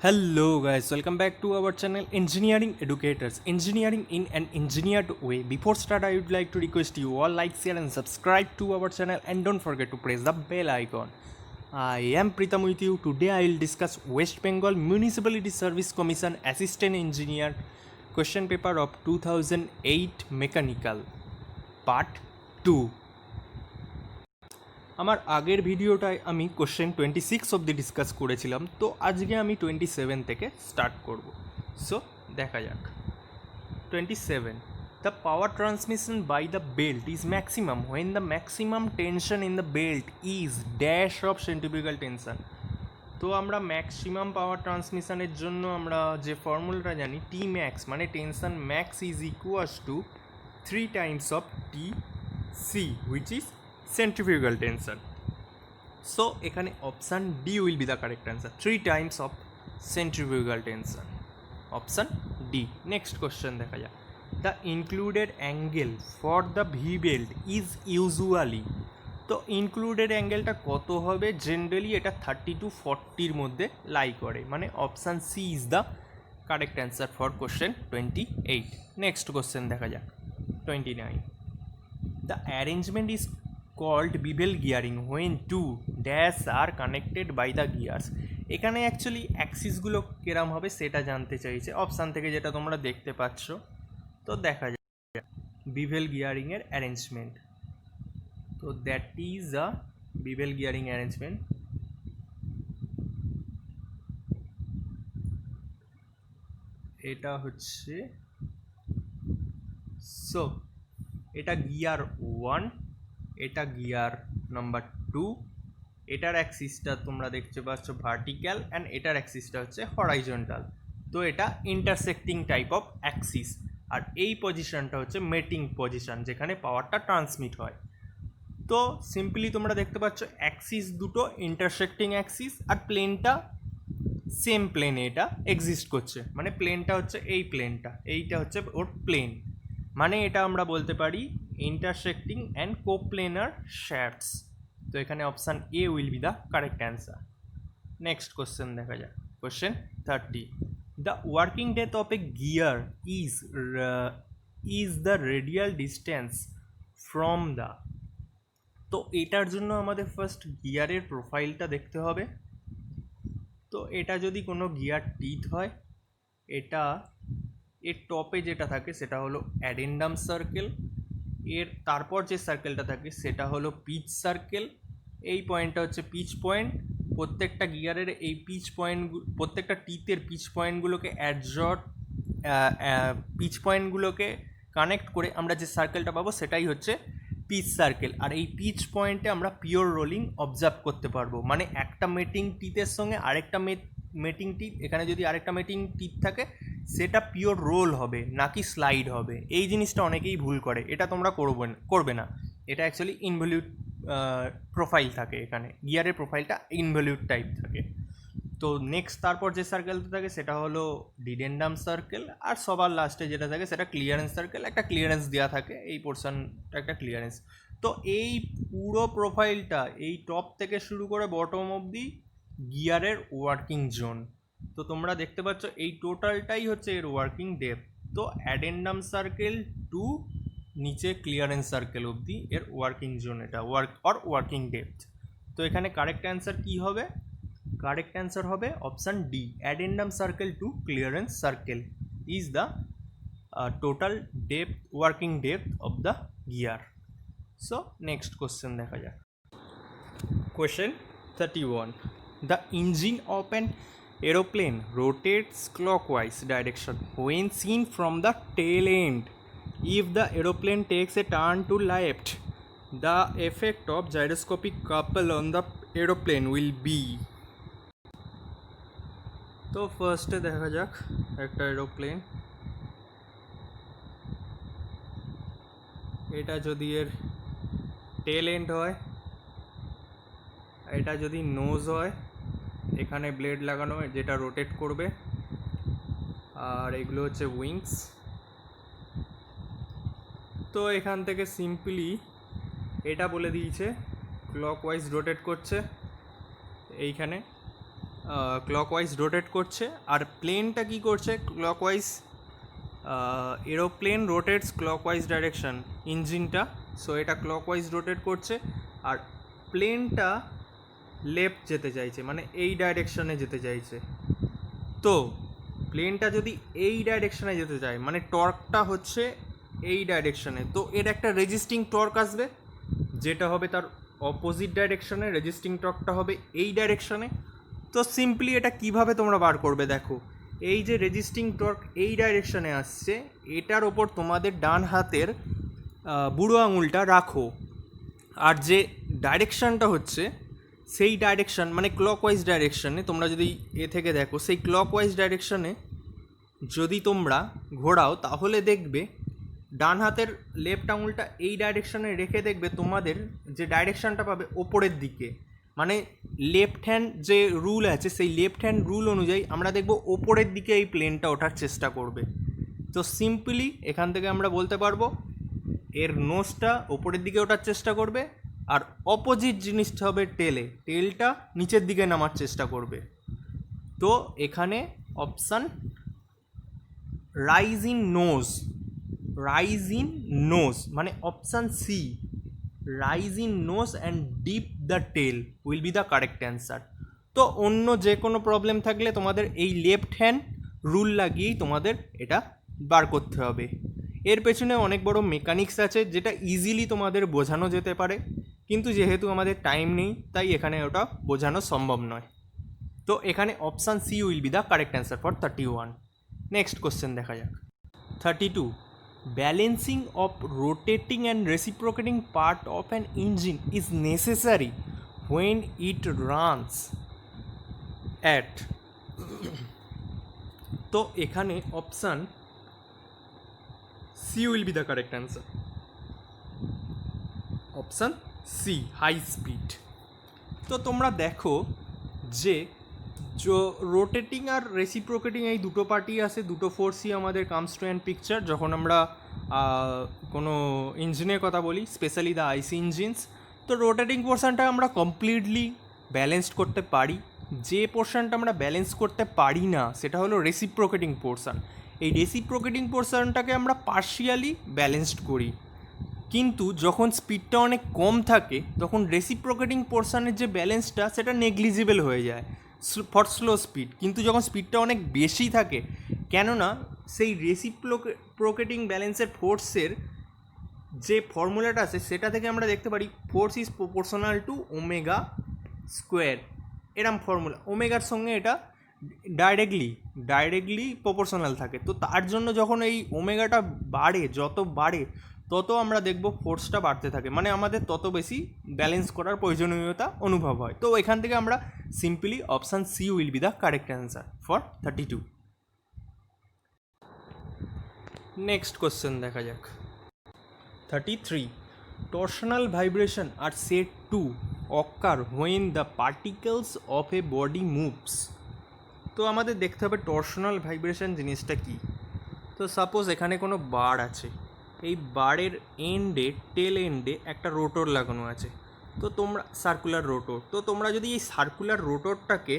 Hello guys, welcome back to our channel Engineering Educators, Engineering in an Engineered Way. Before start, I would like to request you all like, share and subscribe to our channel and don't forget to press the bell icon. I am Pritam with you. Today I will discuss West Bengal Municipality Service Commission Assistant Engineer question paper of 2008 Mechanical Part 2. আমার আগের ভিডিওটায় আমি question 26 অবধি discuss করেছিলাম, তো আজকে আমি 27 থেকে start করব। সো দেখা যাক। 27, the power transmission by the belt is maximum when the maximum tension in the belt is dash of centrifugal tension. তো আমরা ম্যাক্সিমাম পাওয়ার ট্রান্সমিশনের জন্য আমরা যে ফর্মুলাটা জানি, টি ম্যাক্স মানে tension max is equals to 3 times of T C which is centrifugal tension. So এখানে option D will be the correct answer, 3 times of centrifugal tension, option D. Next question দেখা যাক। The included angle for the V belt is usually, তো included অ্যাঙ্গেলটা কত হবে? Generally এটা 30 to 40 মধ্যে lie করে, মানে option C is the correct answer for question 28। Next question দেখা যাক 29, the arrangement is called bevel gearing when two dash are connected by the gears. এখানে অ্যাকচুয়ালি অ্যাক্সিসগুলো কেরাম হবে সেটা জানতে চাইছে অপশান থেকে, যেটা তোমরা দেখতে পাচ্ছ। তো দেখা যাক বিভেল গিয়ারিংয়ের অ্যারেঞ্জমেন্ট। তো that is a bevel gearing arrangement. এটা হচ্ছে, সো এটা গিয়ার 1, এটা গিয়ার নাম্বার 2, এটার অ্যাক্সিসটা তোমরা দেখতে পাচ্ছ ভার্টিক্যাল অ্যান্ড এটার অ্যাক্সিসটা হচ্ছে হরাইজন্টাল। তো এটা ইন্টারসেক্টিং টাইপ অফ অ্যাক্সিস, আর এই পজিশনটা হচ্ছে মেটিং পজিশন যেখানে পাওয়ারটা ট্রান্সমিট হয়। তো সিম্পলি তোমরা দেখতে পাচ্ছ অ্যাক্সিস দুটো ইন্টারসেক্টিং অ্যাক্সিস, আর প্লেনটা সেম প্লেনে এটা এক্সিস্ট করছে, মানে প্লেনটা হচ্ছে এই প্লেনটা, এইটা হচ্ছে ওর প্লেন, মানে এটা আমরা বলতে পারি ইন্টারসেক্টিং অ্যান্ড কোপ্লেনার শ্যাফটস। তো এখানে option A will be the correct answer. Next question দেখা যাক, question 30, the working depth of A gear is the radial distance from the. তো এটার জন্য আমাদের ফার্স্ট গিয়ারের প্রোফাইলটা দেখতে হবে। তো এটা যদি কোনো গিয়ার টিথ হয়, এটা এর টপে যেটা থাকে সেটা হলো অ্যাডেন্ডাম সার্কেল, এর তারপর যে সার্কেলটা থাকে সেটা হলো পিচ সার্কেল, এই পয়েন্টটা হচ্ছে পিচ পয়েন্ট। প্রত্যেকটা গিয়ারের এই পিচ পয়েন্ট, প্রত্যেকটা টিথের পিচ পয়েন্টগুলোকে পিচ পয়েন্টগুলোকে কানেক্ট করে আমরা যে সার্কেলটা পাবো সেটাই হচ্ছে পিচ সার্কেল। আর এই পিচ পয়েন্টে আমরা পিওর রোলিং অবজার্ভ করতে পারবো, মানে একটা মেটিং টিথের সঙ্গে আরেকটা মেটিং টিথ, এখানে যদি আরেকটা মেটিং টিথ থাকে সেটা পিওর রোল হবে নাকি স্লাইড হবে। এই জিনিসটা অনেকেই ভুল করে, এটা তোমরা করবে না। এটা অ্যাকচুয়ালি ইনভলিউট প্রোফাইল থাকে, এখানে গিয়ারের প্রোফাইলটা ইনভলিউট টাইপ থাকে। তো নেক্সট তারপর যে সার্কেলটা থাকে সেটা হলো ডিডেন্ডাম সার্কেল, আর সবার লাস্টে যেটা থাকে সেটা ক্লিয়ারেন্স সার্কেল। একটা ক্লিয়ারেন্স দেওয়া থাকে, এই পোর্শনটা একটা ক্লিয়ারেন্স। তো এই পুরো প্রোফাইলটা এই টপ থেকে শুরু করে বটম অবধি গিয়ারের ওয়ার্কিং জোন। তো তোমরা দেখতে পাচ্ছ এই টোটালটাই হচ্ছে এর ওয়ার্কিং ডেপথ। তো অ্যাডেন্ডাম সার্কেল টু নিচে ক্লিয়ারেন্স সার্কেল অবধি এর ওয়ার্কিং জোন, এটা ওয়ার্কিং ডেপথ। তো এখানে কারেক্ট অ্যান্সার কী হবে? কারেক্ট অ্যান্সার হবে option D, addendum circle to clearance circle is the total depth, working depth of the gear. So next question দেখা যাক, question 31, the engine of an aeroplane rotates clockwise direction when seen from the tail end. If the aeroplane takes a turn to left, the effect of gyroscopic couple on the aeroplane will be. তো ফার্স্টে দেখা যাক একটা aeroplane, এটা যদি এর টেল and হয়, এটা যদি নোজ হয়, এখানে ব্লেড লাগানো যেটা রোটেট করবে, আর এগুলো হচ্ছে উইংস। তো এখান থেকে সিম্পলি এটা বলে দিয়েছে ক্লকওয়াইজ রোটেট করছে এইখানে, ক্লকওয়াইজ রোটেট করছে, আর প্লেনটা কি করছে clockwise, aeroplane rotates clockwise direction, ইঞ্জিনটা, সো এটা ক্লকওয়াইজ রোটেট করছে, আর প্লেনটা লেফট যেতে চাইছে, মানে এই ডাইরেকশনে যেতে চাইছে। তো প্লেনটা যদি এই ডাইরেকশনে যেতে চায় মানে টর্কটা হচ্ছে এই ডাইরেকশনে, তো এর একটা রেজিস্টিং টর্ক আসবে যেটা হবে তার অপোজিট ডাইরেকশনে, রেজিস্টিং টর্কটা হবে এই ডাইরেকশনে। তো সিম্পলি এটা কিভাবে তোমরা বার করবে, দেখো এই যে রেজিস্টিং টর্ক এই ডাইরেকশনে আসছে, এটার ওপর তোমাদের ডান হাতের বুড়ো আঙুলটা রাখো, আর যে ডাইরেকশনটা হচ্ছে সেই ডাইরেকশন মানে ক্লকওয়াইজ ডাইরেকশনে তোমরা যদি এ থেকে দেখো, সেই ক্লকওয়াইজ ডাইরেকশনে যদি তোমরা ঘোরাও তাহলে দেখবে ডান হাতের লেফট আঙুলটা এই ডাইরেকশনে রেখে দেখবে তোমাদের যে ডাইরেকশনটা পাবে ওপরের দিকে, মানে লেফট হ্যান্ড যে রুল আছে সেই লেফট হ্যান্ড রুল অনুযায়ী আমরা দেখব ওপরের দিকে এই প্লেনটা ওঠার চেষ্টা করবে। তো সিম্পলি এখান থেকে আমরা বলতে পারবো এর নোজটা ওপরের দিকে ওঠার চেষ্টা করবে, আর অপোজিট জিনিসটা হবে টেলটা নিচের দিকে নামার চেষ্টা করবে। তো এখানে অপশান রাইজ ইন নোজ মানে option C, rise in nose and dip the tail will be the correct answer. তো অন্য যে কোনো প্রবলেম থাকলে তোমাদের এই লেফট হ্যান্ড রুল লাগিয়েই তোমাদের এটা বার করতে হবে। এর পেছনে অনেক বড় মেকানিক্স আছে যেটা ইজিলি তোমাদের বোঝানো যেতে পারে, কিন্তু যেহেতু আমাদের টাইম নেই তাই এখানে ওটা বোঝানো সম্ভব নয়। তো এখানে option C will be the correct answer for 31। Next question দেখা যাক। 32. Balancing of rotating and reciprocating part of an engine is necessary when it runs at তো এখানে option C will be the correct answer, option C high speed. তো তোমরা দেখো যে rotating আর reciprocating এই দুটো পার্টই আছে, দুটো ফোর্সই আমাদের কামস টু অ্যান্ড পিকচার যখন আমরা কোনো ইঞ্জিনের কথা বলি, স্পেশালি দ্য আইসি ইঞ্জিনস। তো রোটেটিং পোর্শনটা আমরা কমপ্লিটলি ব্যালেন্সড করতে পারি, যে পোর্শনটা আমরা ব্যালেন্স করতে পারি না সেটা হলো রেসিপ্রোকেটিং পোর্শন। এই রেসিপ্রোকেটিং পোর্শনটাকে আমরা পার্শিয়ালি ব্যালেন্সড করি, কিন্তু যখন স্পিডটা অনেক কম থাকে তখন রেসিপ্রোকেটিং পোর্শনের যে ব্যালেন্সটা সেটা নেগলিজিবল হয়ে যায় ফর স্লো স্পিড। কিন্তু যখন স্পিডটা অনেক বেশি থাকে, কেননা সেই রেসিপ্রোকেটিং ব্যালেন্সের ফোর্সের যে ফর্মুলাটা আছে সেটা থেকে আমরা দেখতে পারি force is proportional to omega square, এরম ফর্মুলা, ওমেগার সঙ্গে এটা ডাইরেক্টলি প্রপোর্শনাল থাকে। তো তার জন্য যখন এই ওমেগাটা বাড়ে, যত বাড়ে তত আমরা দেখব ফোর্সটা বাড়তে থাকে, মানে আমাদের তত বেশি ব্যালেন্স করার প্রয়োজনীয়তা অনুভব হয়। তো এখান থেকে আমরা simply option C will be the correct answer for 32। Next question দেখা যাক। 33. Torsional vibration are said to occur when the particles of a body moves. তো আমাদের দেখতে হবে টর্শনাল ভাইব্রেশন জিনিসটা কি। তো সাপোজ এখানে কোনো বার আছে, এই বারের এন্ডে টেল এন্ডে একটা রোটর লাগানো আছে, তো তোমরা সার্কুলার রোটর, তো তোমরা যদি এই সার্কুলার রোটরটাকে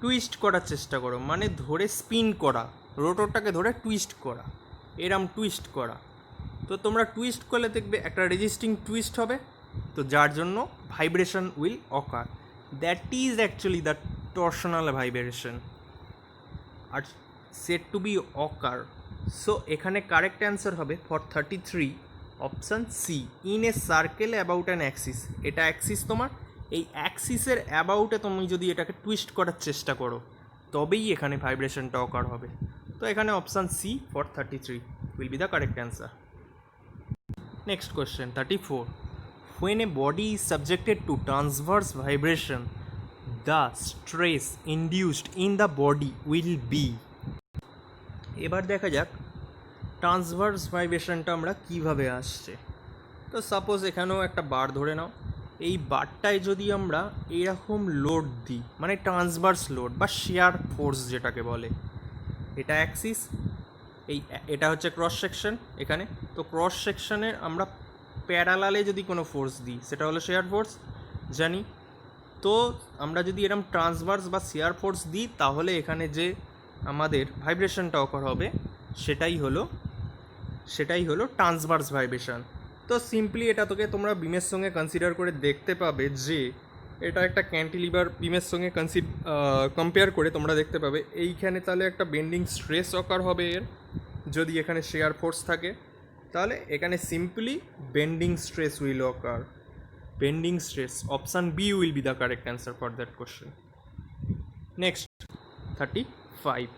টুইস্ট করার চেষ্টা করো, মানে ধরে স্পিন করা, রোটরটাকে ধরে টুইস্ট করা, এরম টুইস্ট করা, তো তোমরা টুইস্ট করলে দেখবে একটা রেজিস্টিং টুইস্ট হবে, তো যার জন্য vibration will occur, that is actually the torsional vibration are set to be occur. So এখানে কারেক্ট অ্যান্সার হবে for 33 option C, in a circle about an axis. এটা অ্যাক্সিস তোমার, এই অ্যাক্সিসের অ্যাবাউটে তুমি যদি এটাকে টুইস্ট করার চেষ্টা করো তবেই এখানে ভাইব্রেশনটা অকার হবে। তো এখানে option C for 33 will be the correct answer. Next question, 34. When a body is subjected to transverse vibration, the stress induced in the body will be. এবার দেখা যাক ট্রান্সভার্স ভাইব্রেশনটা আমরা কীভাবে আসছে। তো সাপোজ এখানেও একটা বার ধরে নাও, এই বারটায় যদি আমরা এরকম লোড দিই, মানে ট্রান্সভার্স লোড বা শেয়ার ফোর্স যেটাকে বলে, এটা অ্যাক্সিস, এটা হচ্ছে ক্রস সেকশন এখানে, তো ক্রস সেকশনের আমরা প্যারালালে যদি কোনো ফোর্স দিই সেটা হলো শেয়ার ফোর্স জানি, তো আমরা যদি এরকম ট্রান্সভার্স বা শিয়ার ফোর্স দিই তাহলে এখানে যে আমাদের ভাইব্রেশনটা অকার হবে সেটাই হলো ট্রান্সভার্স ভাইব্রেশন। তো সিম্পলি এটা তোমরা বিমের সঙ্গে কনসিডার করে দেখতে পাবে যে এটা একটা ক্যান্টিলিভার বিমের সঙ্গে কম্পেয়ার করে তোমরা দেখতে পাবে এইখানে তাহলে একটা বেন্ডিং স্ট্রেস অকার হবে এর, যদি এখানে শেয়ার ফোর্স থাকে তাহলে এখানে simply bending stress will occur. Bending stress, option B will be the correct answer for that question. Next 35,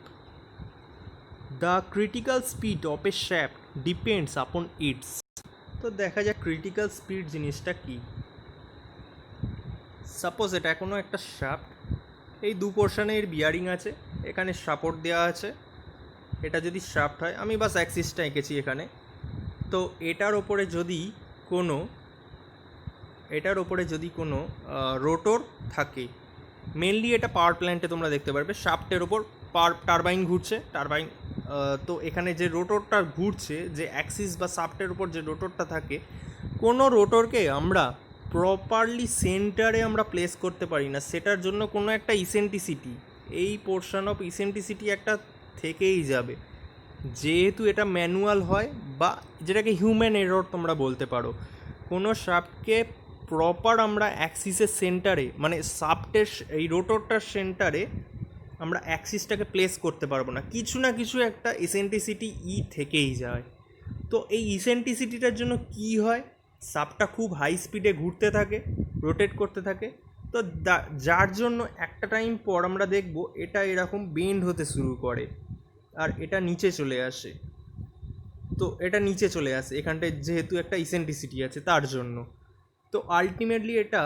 the critical speed of a shaft depends upon its. তো দেখা যাক ক্রিটিক্যাল স্পিড জিনিসটা কি। Suppose এটা কোনো একটা শ্যাফট, এই দু পোর্শনে এর বিয়ারিং আছে, এখানে সাপোর্ট দেওয়া আছে, এটা যদি শ্যাফট হয়, আমি বাস অ্যাক্সিসটা এঁকেছি এখানে। তো এটার ওপরে যদি কোনো রোটর থাকে, মেনলি এটা পাওয়ার প্ল্যান্টে তোমরা দেখতে পারবে শ্যাফটের ওপর টারবাইন ঘুরছে, তো এখানে যে রোটরটা ঘুরছে, যে অ্যাক্সিস বা শ্যাফটের ওপর যে রোটরটা থাকে, কোনো রোটরকে আমরা প্রপারলি সেন্টারে আমরা প্লেস করতে পারি না, সেটার জন্য কোনো একটা ইসেন্ট্রিসিটি, এই পোর্শন অফ ইসেন্ট্রিসিটি একটা থেকেই যাবে। যেহেতু এটা ম্যানুয়াল হয় বা যেটাকে হিউম্যান এরর তোমরা বলতে পারো, কোনো শ্যাফটকে প্রপার আমরা অ্যাক্সিসের সেন্টারে, মানে শ্যাফটের এই রোটরটার সেন্টারে আমরা অ্যাক্সিসটাকে প্লেস করতে পারবো না, কিছু না কিছু একটা ইসেন্ট্রিসিটি থেকেই যায়। তো এই ইসেন্ট্রিসিটিটার জন্য কি হয়, শ্যাফটটা খুব হাই স্পিডে ঘুরতে থাকে, রোটেট করতে থাকে, তো যার জন্য একটা টাইম পর আমরা দেখব এটা এরকম বেন্ড হতে শুরু করে আর এটা নিচে চলে আসে। তো এটা নিচে চলে আসে এখানটায়, যেহেতু একটা ইসেন্ট্রিসিটি আছে তার জন্য। তো আলটিমেটলি এটা,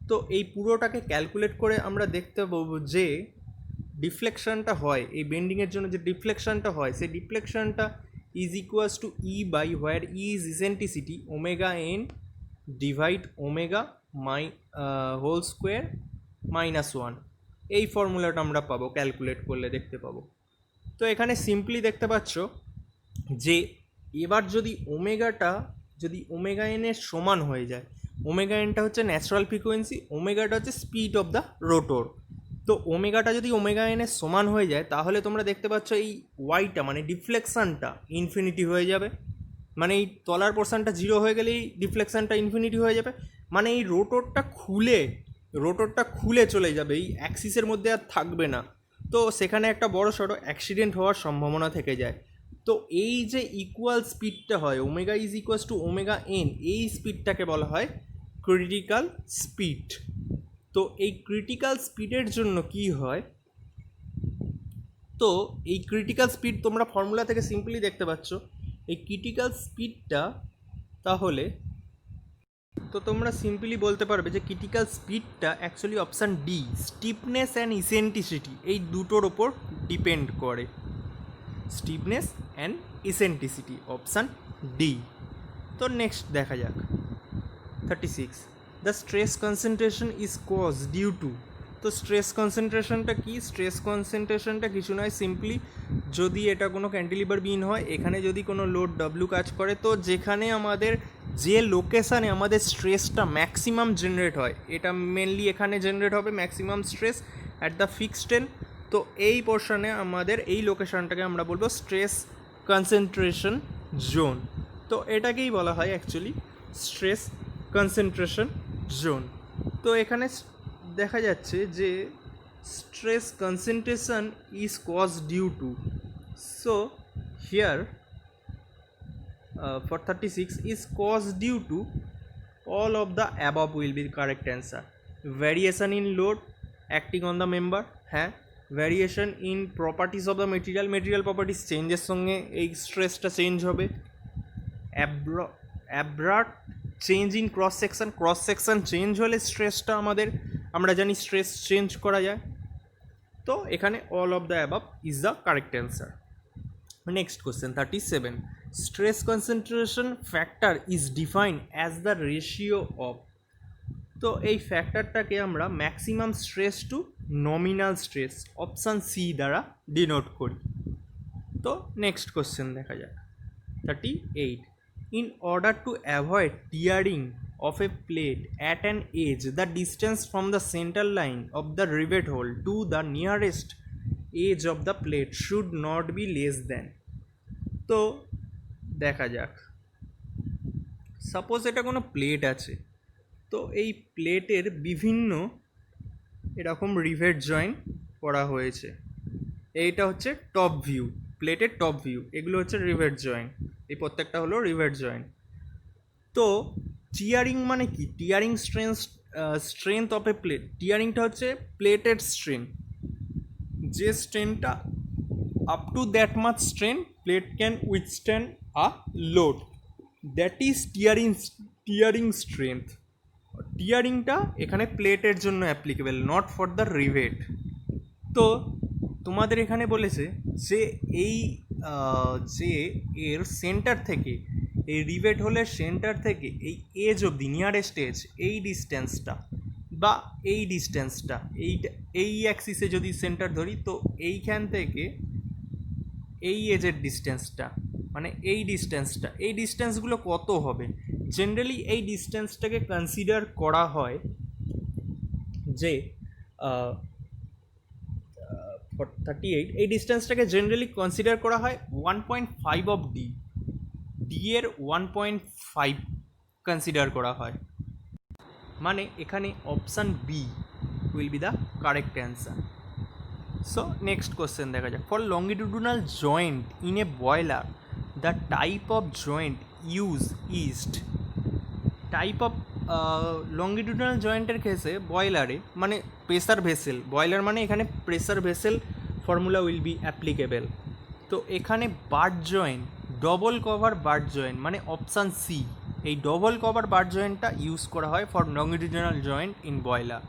তো এই পুরোটাকে ক্যালকুলেট করে আমরা দেখতে পাবো যে ডিফ্লেকশনটা হয়, এই বেন্ডিংয়ের জন্য যে ডিফ্লেকশনটা হয়, সেই ডিফ্লেকশনটা is equals to e by where e is eccentricity omega n divide omega whole square -1। এই ফর্মুলাটা আমরা পাবো, ক্যালকুলেট করলে দেখতে পাবো। তো এখানে সিম্পলি দেখতে পাচ্ছ যে এবার যদি ওমেগা এনের সমান হয়ে যায়, ওমেগা এনটা হচ্ছে ন্যাচারাল ফ্রিকোয়েন্সি, ওমেগাটা হচ্ছে স্পিড অফ দ্য রোটর। তো ওমেগাটা যদি ওমেগা এনের সমান হয়ে যায় তাহলে তোমরা দেখতে পাচ্ছ এই ওয়াইটা মানে ডিফ্লেকশানটা ইনফিনিটি হয়ে যাবে, মানে এই তলার পোর্শনটা 0 হয়ে গেলেই ডিফ্লেকশানটা ইনফিনিটি হয়ে যাবে, মানে এই রোটরটা খুলে চলে যাবে, এই অ্যাক্সিসের মধ্যে আর থাকবে না। তো সেখানে একটা বড় সড়ো অ্যাক্সিডেন্ট হওয়ার সম্ভাবনা থেকে যায়। তো এই যে ইকুয়াল স্পিডটা হয়, omega is equals two omega N, এই স্পিডটাকে বলা হয় ক্রিটিক্যাল স্পিড। তো এই ক্রিটিক্যাল স্পিডের জন্য কি হয়, তো এই ক্রিটিক্যাল স্পিড তোমরা ফর্মুলা থেকে সিম্পলি দেখতে পাচ্ছ, এই ক্রিটিক্যাল স্পিডটা তাহলে, তো তোমরা সিম্পলি বলতে পারবে যে ক্রিটিক্যাল স্পিডটা actually option D, stiffness and eccentricity, এই দুটোর ওপর ডিপেন্ড করে। Stiffness and eccentricity, option D. তো নেক্সট দেখা যাক 36, the stress concentration is cause due to. তো স্ট্রেস কনসেন্ট্রেশনটা কি, স্ট্রেস কনসেন্ট্রেশনটা কিছু নয়, সিম্পলি যদি এটা কোনো ক্যান্টিলিভার বিম হয়, এখানে যদি কোনো লোড ডাব্লিউ কাজ করে, তো যেখানে যে লোকেশানে আমাদের স্ট্রেসটা ম্যাক্সিমাম জেনারেট হয়, এটা মেনলি এখানে জেনারেট হবে maximum stress at the fixed ten. তো এই পোর্শনে আমাদের এই লোকেশানটাকে আমরা বলবো স্ট্রেস কনসেন্ট্রেশন জোন। তো এটাকেই বলা হয় অ্যাকচুয়ালি স্ট্রেস কনসেন্ট্রেশন জোন। তো এখানে দেখা যাচ্ছে যে stress concentration is cause due to, so here for 36 is caused due to all of the above will be the correct answer. Variation in load acting on the member, হ্যাঁ, variation in properties of the material properties চেঞ্জের সঙ্গে এই স্ট্রেসটা change হবে। Abrupt change in cross section change হলে স্ট্রেসটা আমরা জানি স্ট্রেস চেঞ্জ করা যায়। তো এখানে all of the above is the correct answer. Next question 37, stress concentration factor is defined as the ratio of. তো এই ফ্যাক্টরটাকে আমরা maximum stress to nominal stress, option C দ্বারা ডিনোট করি। তো নেক্সট কোয়েশ্চেন দেখা যাক 38, in order to avoid tearing of a plate at an edge, the distance from the center line of the rivet hole to the nearest edge of the plate should not be less than. তো দেখা যাক, suppose এটা কোনো plate আছে, তো এই প্লেটের বিভিন্ন এরকম রিভেট জয়েন্ট করা হয়েছে। এইটা হচ্ছে টপ ভিউ, প্লেটের টপ ভিউ, এগুলো হচ্ছে রিভেট জয়েন্ট, এই প্রত্যেকটা হলো রিভেট জয়েন্ট। তো টিয়ারিং মানে কি? Tearing strength of a plate, টিয়ারিংটা হচ্ছে প্লেটের স্ট্রেন, যে স্ট্রেনটা up to that much strain plate can withstand a load, that is tearing strength. টিয়ারিংটা এখানে প্লেটের জন্য applicable, not for the rivet. তো তোমাদের এখানে বলেছে যে এই যে এর সেন্টার থেকে, এই রিভেট হোলের সেন্টার থেকে এই এজ অবধি, নিয়ারেস্ট এজ, এই ডিস্টেন্সটা বা এই ডিস্টেন্সটা, এই অ্যাক্সিসে যদি সেন্টার ধরি, তো এইখান থেকে এই এজের ডিস্টেন্সটা, মানে এই ডিস্টেন্সগুলো কত হবে? জেনারেলি এই ডিস্টেন্সটাকে কনসিডার করা হয় যে 38, এই ডিস্টেন্সটাকে জেনারেলি কনসিডার করা হয় 1.5 অফ ডি এর 1.5 কনসিডার করা হয়, মানে এখানে option B will be the correct answer. So next question দেখা যাক। For longitudinal joint in a boiler the type of joint used, type of longitudinal জয়েন্টের কেসে বয়লারে, মানে প্রেসার ভেসেল, বয়লার মানে এখানে pressure vessel formula will be applicable. তো এখানে butt joint, double cover butt joint, মানে অপশান সি, এই ডবল কভার বার্ট জয়েন্টটা ইউজ করা হয় for longitudinal joint in boiler.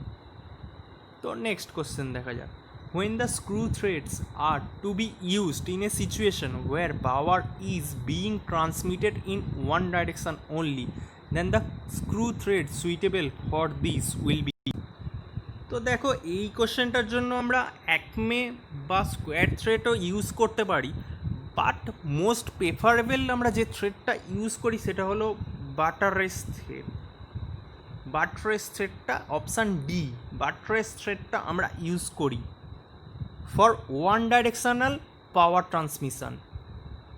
তো নেক্সট কোশ্চেন দেখা যাক। When the screw threads are to be used in a situation where power is being transmitted in one direction only, then the screw thread suitable for this will be. তো দেখো, এই কোশ্চেনটার জন্য আমরা Acme বা square থ্রেডও use করতে পারি, but most preferable আমরা যে থ্রেডটা ইউজ করি সেটা হলো বাটাররেস থ্রেড। বাটাররেস থ্রেডটা অপশান ডি, বাটাররেস থ্রেডটা আমরা ইউজ করি for one directional power transmission.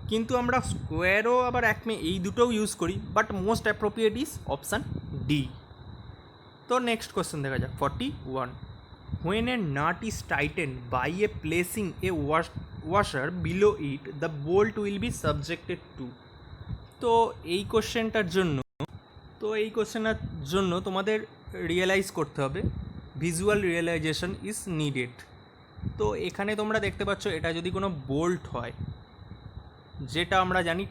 কিন্তু আমরা স্কোয়ারও আবার একমে এই দুটোও ইউজ করি, but most appropriate is option D. তো নেক্সট কোশ্চেন দেখা যাক। 41, when a nut is tightened by a placing a washer below it, the bolt will be subjected to. তো এই কোশ্চেনটার জন্য তোমাদের রিয়েলাইজ করতে হবে, ভিজুয়াল রিয়েলাইজেশন ইজ নিডেড। তো এখানে তোমরা দেখতে পাচ্ছ, এটা যদি কোনো বোল্ট হয়, যেটা আমরা জানি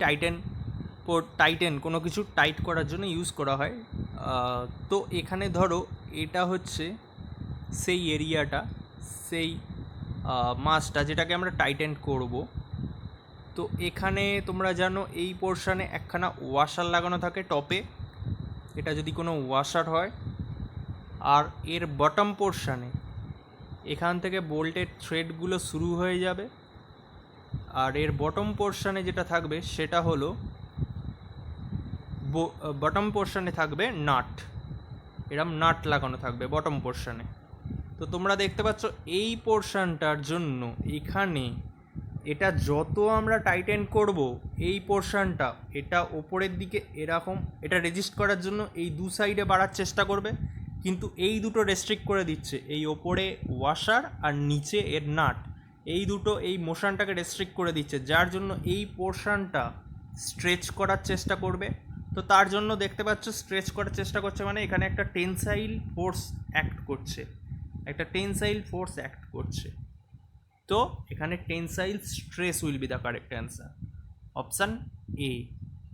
টাইটেন কোনো কিছু টাইট করার জন্য ইউজ করা হয়, তো এখানে ধরো এটা হচ্ছে সেই এরিয়াটা, সেই মাসটা যেটাকে আমরা টাইটেন করব। তো এখানে তোমরা জানো এই পোর্শানে একখানা ওয়াশার লাগানো থাকে টপে, এটা যদি কোনো ওয়াশার হয়, আর এর বটম পোর্শানে এখান থেকে বোল্টের থ্রেডগুলো শুরু হয়ে যাবে, আর এর বটম পোর্শানে যেটা থাকবে সেটা হলো বটম পোর্শানে থাকবে নাট, এরম নাট লাগানো থাকবে বটম পোর্শানে। তো তোমরা দেখতে পাচ্ছ এই পোর্শানটার জন্য এখানে এটা যত আমরা টাইটেন করব, এই পোর্শানটা এটা ওপরের দিকে এরকম, এটা রেজিস্ট করার জন্য এই দু সাইডে বাড়ার চেষ্টা করবে, কিন্তু এই দুটো রেস্ট্রিক্ট করে দিচ্ছে, এই ওপরে ওয়াশার আর নিচে এর নাট, এই দুটো এই মোশনটাকে রেস্ট্রিক্ট করে দিচ্ছে, যার জন্য এই পোর্শনটা স্ট্রেচ করার চেষ্টা করবে। তো তার জন্য দেখতে পাচ্ছ স্ট্রেচ করার চেষ্টা করছে, মানে এখানে একটা টেনসাইল ফোর্স অ্যাক্ট করছে, তো এখানে tensile stress will be the correct answer, option A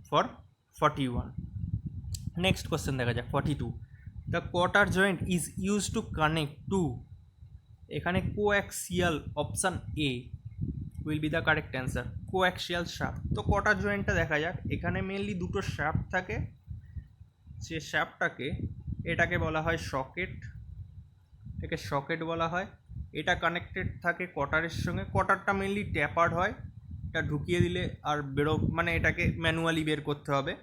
for 41। Next question দেখা যাক। 42, the quarter joint is use to connect two, এখানে coaxial, option A will be the correct answer, coaxial shaft. তো quarter জয়েন্টটা দেখা যাক। এখানে mainly দুটো shaft থাকে, যে শ্যাফটটাকে এটাকে বলা হয় সকেট, এটাকে সকেট বলা হয়। এটা কানেক্টেড থাকে কোয়ার্টারের সঙ্গে, কোয়ার্টারটা মেনলি ট্যাপার্ড হয়, এটা ঢুকিয়ে দিলে আর মানে এটাকে ম্যানুয়ালি বের করতে হবে।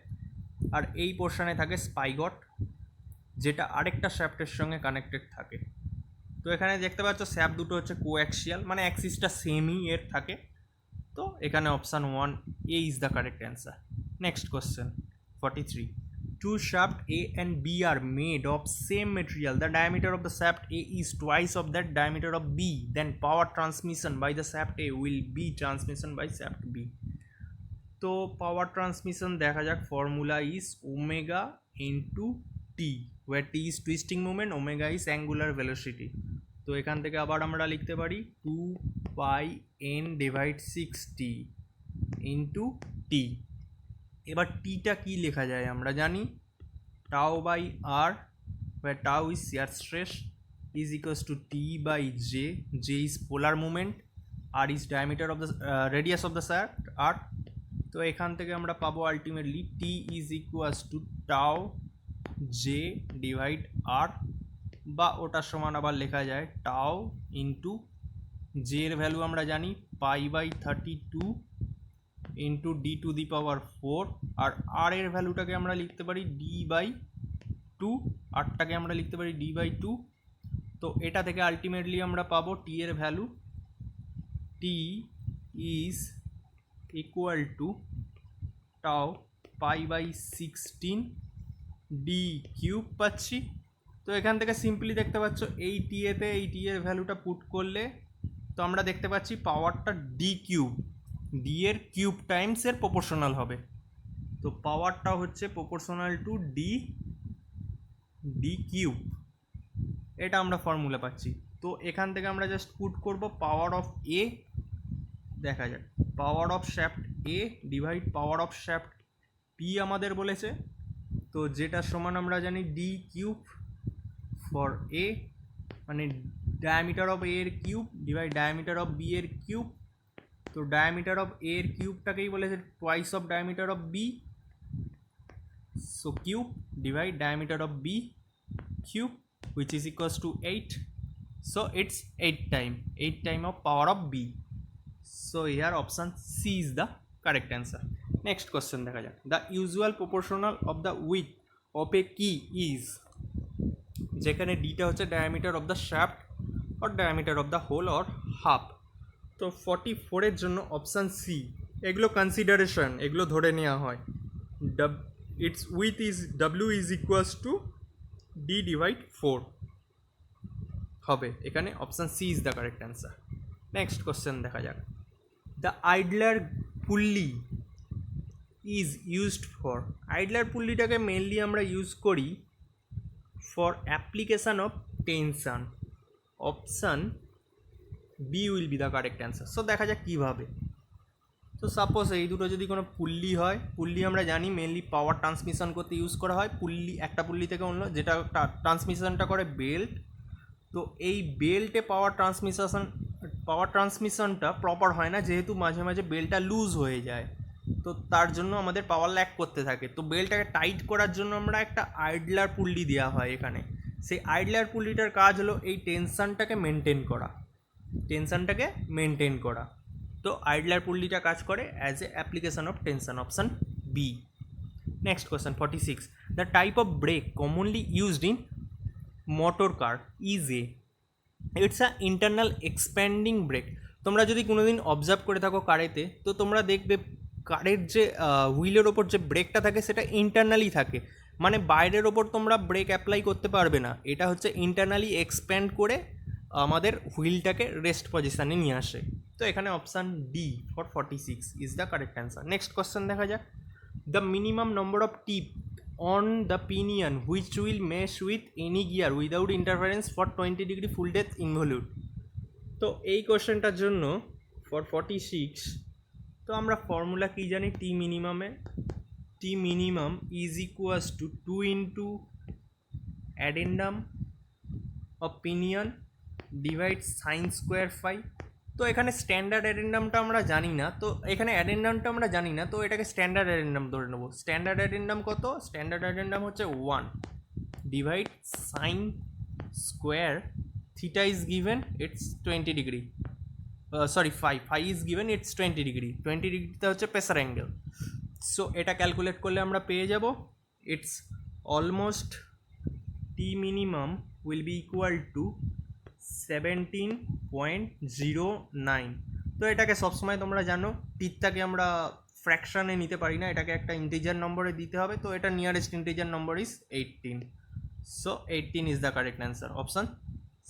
আর এই পোর্শনে থাকে স্পাইগট, যেটা আরেকটা শ্যাফটের সঙ্গে কানেক্টেড থাকে। তো এখানে দেখতে পাচ্ছ শ্যাফট দুটো হচ্ছে কোঅ্যাক্সিয়াল, মানে অ্যাক্সিসটা সেমই এর থাকে। তো এখানে option 1A is the correct answer. Next question 43. Two shaft A and B are made of same material. The diameter of the shaft A is twice of that diameter of B. Then power transmission by the shaft A will be transmission by shaft B. তো পাওয়ার transmission দেখা যাক, formula is omega into T, where T is twisting movement, omega is angular velocity. তো এখান থেকে আবার আমরা লিখতে পারি 2πn/6t ইন্টু টি। এবার টিটা কি লেখা যায় আমরা জানি, tau by R, where tau is shear stress, is equals to T by J. J is polar moment, R is diameter of the radius of the shaft, R. তো এখান থেকে আমরা পাবো ultimately T is equals to tau J divide R, বা ওটার সমান আবার লেখা যায় টাও ইন্টু জে এর ভ্যালু আমরা জানি π/32 ইন্টু d⁴, আর আর এর ভ্যালুটাকে আমরা লিখতে পারি d/2, আরটাকে আমরা লিখতে পারি d/2। তো এটা থেকে আলটিমেটলি আমরা পাবো টি এর value, T is equal to টাও π/16 d³ পাচ্ছি। তো এখান থেকে সিম্পলি দেখতে পাচ্ছ এই টি এতে এই টি এর ভ্যালুটা পুট করলে তো আমরা দেখতে পাচ্ছি পাওয়ারটা d³ ডি এর কিউব টাইমস এর প্রপোর্শনাল হবে। তো পাওয়ারটা হচ্ছে প্রপোর্শনাল টু d³, এটা আমরা ফর্মুলা পাচ্ছি। তো এখান থেকে আমরা জাস্ট পুট করব পাওয়ার অফ এ, দেখা যাক power of shaft A divide power of shaft P আমাদের বলেছে, তো যেটা সমান আমরা জানি d³ ফর এ, মানে ডায়ামিটার অফ এ এর cube divide diameter of B এর কিউব। তো ডায়ামিটার অফ এ এর কিউবটাকেই বলেছে twice of diameter of B, so cube divide diameter of B cube, which is equals to 8. So it's 8 time of power of B. So here option C is the correct answer. Next question দেখা যাক, the usual proportional of the width of a key is, যেখানে ডিটা হচ্ছে diameter of the shaft or diameter of the hole or half। তো 44 এর জন্য option C, এগুলো consideration, এগুলো ধরে নেওয়া হয়, its width is W is equals to d/4 হবে, এখানে option C is the correct answer. Next question দেখা যাক, the idler pulley is used for, idler পুল্লিটাকে মেনলি আমরা ইউজ করি for application of tension, option B will be the correct answer. So দেখা যাক কীভাবে। তো সাপোজ এই দুটো যদি কোনো পুল্লি হয়, পুল্লি আমরা জানি মেনলি পাওয়ার ট্রান্সমিশন করতে ইউজ করা হয়, পুল্লি একটা পুল্লি থেকে অন্য, যেটা ট্রান্সমিশনটা করে বেল্ট। তো এই বেল্টে পাওয়ার ট্রান্সমিশনটা প্রপার হয় না, যেহেতু মাঝে মাঝে বেল্টটা লুজ হয়ে যায়, তো তার জন্য আমাদের পাওয়ার ল্যাক করতে থাকে। তো বেল্টটাকে টাইট করার জন্য আমরা একটা আইডলার পুল্লি দেওয়া হয় এখানে, সেই আইডলার পুল্লিটার কাজ হলো এই টেনশনটাকে মেনটেন করা। তো আইডলার পুল্লিটা কাজ করে as a application of tension, option B. Next question 46, the type of brake commonly used in motor car is a, it's a internal expanding brake. তোমরা যদি কোনোদিন অবজার্ভ করে থাকো কারেতে, তো তোমরা দেখবে কারের যে হুইলের ওপর যে ব্রেকটা থাকে সেটা ইন্টারনালি থাকে, মানে বাইরের ওপর তোমরা ব্রেক অ্যাপ্লাই করতে পারবে না, এটা হচ্ছে ইন্টারনালি এক্সপ্যান্ড করে আমাদের হুইলটাকে রেস্ট পজিশানে নিয়ে আসে। তো এখানে option D for 46 is the correct answer. Next question দেখা যাক, the minimum number of tip on the pinion which will mesh with any gear without interference for 20 degree full depth involute। তো এই কোশ্চেনটার জন্য ফর 46 তো আমরা formula কী জানি, T minimum is equals to 2 into addendum of pinion divide sine square phi. তো এখানে standard অ্যাডেন্ডামটা আমরা জানি না, তো এখানে অ্যাডেন্ডামটা আমরা জানি না, তো এটাকে স্ট্যান্ডার্ড অ্যাডেন্ডাম ধরে নেবো। স্ট্যান্ডার্ড অ্যাডেন্ডাম কত? স্ট্যান্ডার্ড অ্যাডেন্ডাম হচ্ছে 1 divide sine square theta is given it's 20 degree, sorry phi is given it's 20 degree, 20 ডিগ্রিতে হচ্ছে প্রেসার অ্যাঙ্গেল। সো এটা ক্যালকুলেট করলে আমরা পেয়ে যাব it's almost T minimum will be equal to 17.09। তো এটাকে সবসময় তোমরা জানো টিটাকে আমরা ফ্র্যাকশানে নিতে পারি না, এটাকে একটা ইন্টিজার নম্বরে দিতে হবে। তো এটা nearest integer number is 18। So 18 is the correct answer. Option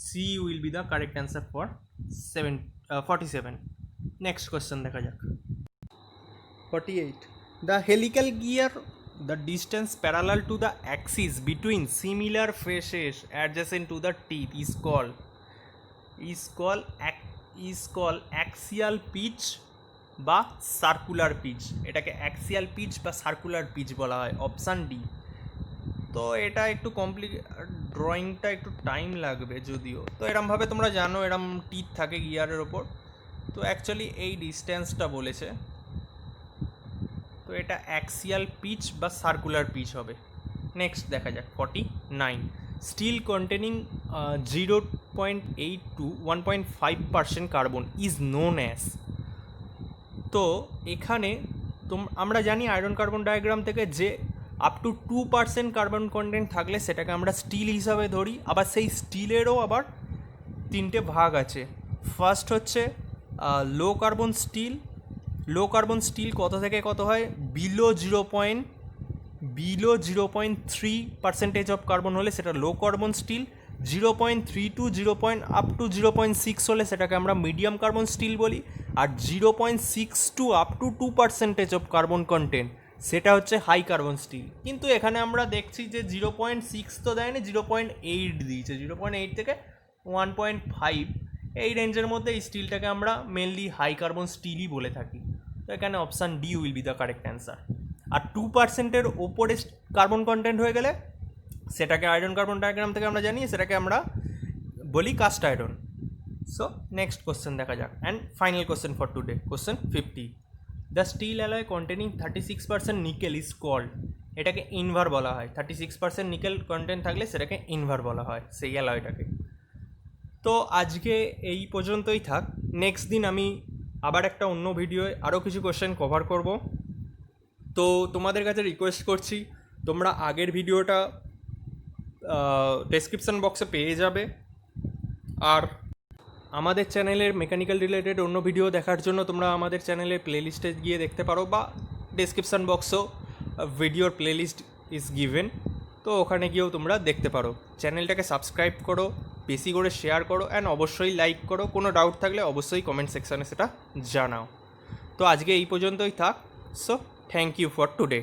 C will be the correct answer for 47। Next question দেখা যাক। 48. The helical gear, the distance parallel to the axis between similar faces adjacent to the teeth is called axial pitch বা circular pitch. এটাকে axial pitch বা circular pitch বলা হয়। Option D. তো এটা একটু ড্রয়িংটা একটু টাইম লাগবে যদিও। তো এরমভাবে তোমরা জানো এরম টিথ থাকে গিয়ারের ওপর। তো অ্যাকচুয়ালি এই ডিস্টেন্সটা বলেছে, তো এটা অ্যাক্সিয়াল পিচ বা সার্কুলার পিচ হবে। নেক্সট দেখা যাক 49. Steel containing 0.8 to 1.5% carbon is known as. তো এখানে আমরা জানি আয়রন কার্বন ডায়াগ্রাম থেকে যে আপ টু 2% কার্বন কন্টেন্ট থাকলে সেটাকে আমরা স্টিল হিসাবে ধরি। আবার সেই স্টিলেরও আবার তিনটে ভাগ আছে। ফার্স্ট হচ্ছে লো কার্বন স্টিল। লো কার্বন স্টিল কত থেকে কত হয়? বিলো 0.3% অফ কার্বন হলে সেটা low carbon steel. 0.3 to up to 0.6 হলে সেটাকে আমরা মিডিয়াম কার্বন স্টিল বলি। আর 0.6 to up to 2% of carbon content সেটা হচ্ছে হাই কার্বন স্টিল। কিন্তু এখানে আমরা দেখছি যে 0.6 তো দেয়নি, 0.8 দিয়েছে। 0.8 থেকে 1.5 এই রেঞ্জের মধ্যে এই স্টিলটাকে আমরা মেনলি হাই কার্বন স্টিলই বলে থাকি। তো এখানে option D will be the correct answer. আর 2%-এর ওপরে কার্বন কন্টেন্ট হয়ে গেলে সেটাকে আয়রন কার্বন ডায়াগ্রাম থেকে আমরা জানি সেটাকে আমরা বলি cast iron. So next question দেখা যাক। And final question for today, question 50. The steel alloy containing 36% nickel is called. এটাকে ইনভার বলা হয়। 36% নিকেল কন্টেন্ট থাকলে সেটাকে ইনভার বলা হয় সেই অ্যালয়টাকে। তো আজকে এই পর্যন্তই থাক। নেক্সট দিন আমি আবার একটা অন্য ভিডিওয় আরও কিছু কোশ্চেন কভার করব। তো তোমাদের কাছে রিকোয়েস্ট করছি তোমরা আগের ভিডিওটা ডেসক্রিপশান বক্সে পেয়ে যাবে। আর আমাদের চ্যানেলের মেকানিক্যাল রিলেটেড অন্য ভিডিও দেখার জন্য তোমরা আমাদের চ্যানেলের প্লেলিস্টে গিয়ে দেখতে পারো, বা ডেসক্রিপশান বক্সেও ভিডিওর প্লেলিস্ট ইজ গিভেন। তো ওখানে গিয়েও তোমরা দেখতে পারো। চ্যানেলটাকে সাবস্ক্রাইব করো, বেশি করে শেয়ার করো, অ্যান্ড অবশ্যই লাইক করো। কোনো ডাউট থাকলে অবশ্যই কমেন্ট সেকশানে সেটা জানাও। তো আজকে এই পর্যন্তই থাক। So thank you for today.